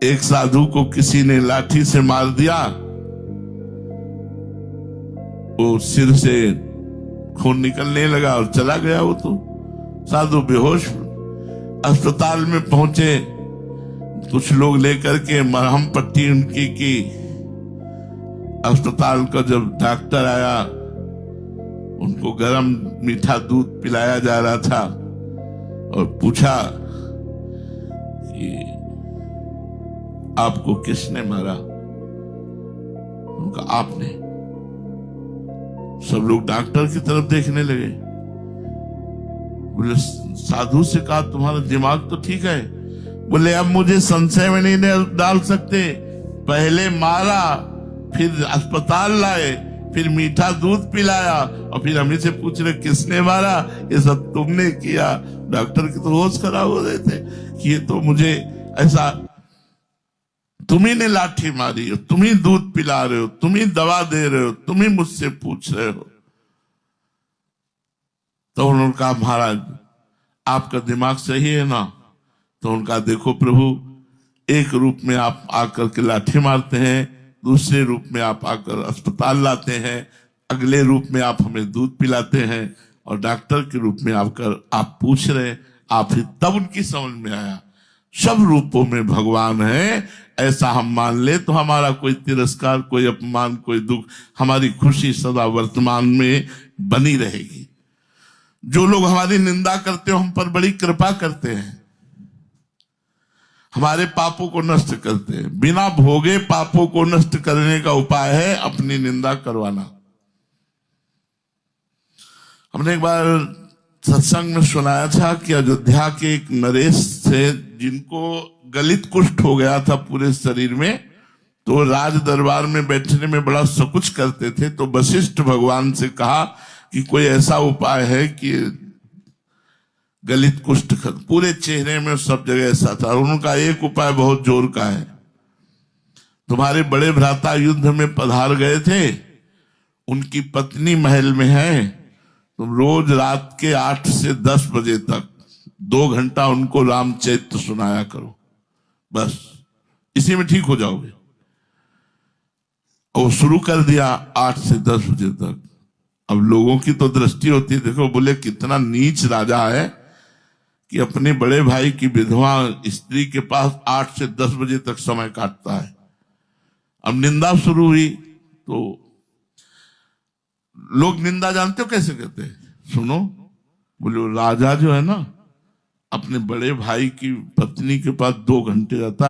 एक साधु को किसी ने लाठी से मार दिया, वो सिर से खून निकलने लगा और चला गया। वो तो साधु बेहोश। अस्पताल में पहुंचे, कुछ लोग लेकर के मरहम पट्टी उनकी की। अस्पताल का जब डॉक्टर आया, उनको गरम मीठा दूध पिलाया जा रहा था और पूछा कि आपको किसने मारा? उनका आपने। सब लोग डॉक्टर की तरफ देखने लगे। बोले साधु से कहा तुम्हारा दिमाग तो ठीक है। बोले अब मुझे संशय में नहीं डाल सकते, पहले मारा, फिर अस्पताल लाए, फिर मीठा दूध पिलाया और फिर हम से पूछ रहे किसने मारा? ये सब तुमने किया। डॉक्टर की तो होश खराब हो रहे थे कि ये तो मुझे ऐसा, तुम्ही ने लाठी मारी हो, तुम ही दूध पिला रहे हो, तुम ही दवा दे रहे हो, तुम ही मुझसे पूछ रहे हो। तो उन्होंने कहा महाराज आपका दिमाग सही है ना? तो उनका देखो प्रभु, एक रूप में आप आकर के लाठी मारते हैं, दूसरे रूप में आप आकर अस्पताल लाते हैं, अगले रूप में आप हमें दूध पिलाते हैं और डॉक्टर के रूप में आकर आप पूछ रहे। आप ही तब उनकी समझ में आया सब रूपों में भगवान है। ऐसा हम मान ले तो हमारा कोई तिरस्कार, कोई अपमान, कोई दुख, हमारी खुशी सदा वर्तमान में बनी रहेगी। जो लोग हमारी निंदा करते हो हम पर बड़ी कृपा करते हैं, हमारे पापों को नष्ट करते हैं। बिना भोगे पापों को नष्ट करने का उपाय है अपनी निंदा करवाना। हमने एक बार सत्संग में सुनाया था कि अयोध्या के एक नरेश थे जिनको गलित कुष्ठ हो गया था पूरे शरीर में, तो राज दरबार में बैठने में बड़ा सकुच करते थे। तो वशिष्ठ भगवान से कहा कि कोई ऐसा उपाय है कि गलित कुष्ठ, पूरे चेहरे में सब जगह ऐसा था। उनका एक उपाय बहुत जोर का है। तुम्हारे बड़े भ्राता युद्ध में पधार गए थे, उनकी पत्नी महल में है, तुम रोज रात के 8 से 10 बजे तक 2 घंटा उनको रामचरित्र सुनाया करो, बस इसी में ठीक हो जाओगे। और शुरू कर दिया 8 से 10 बजे तक। अब लोगों की तो दृष्टि होती है, देखो बोले कितना नीच राजा है कि अपने बड़े भाई की विधवा स्त्री के पास 8 से 10 बजे तक समय काटता है। अब निंदा शुरू हुई तो लोग निंदा जानते हो कैसे कहते हैं? सुनो, बोले राजा जो है ना अपने बड़े भाई की पत्नी के पास 2 घंटे रहता है।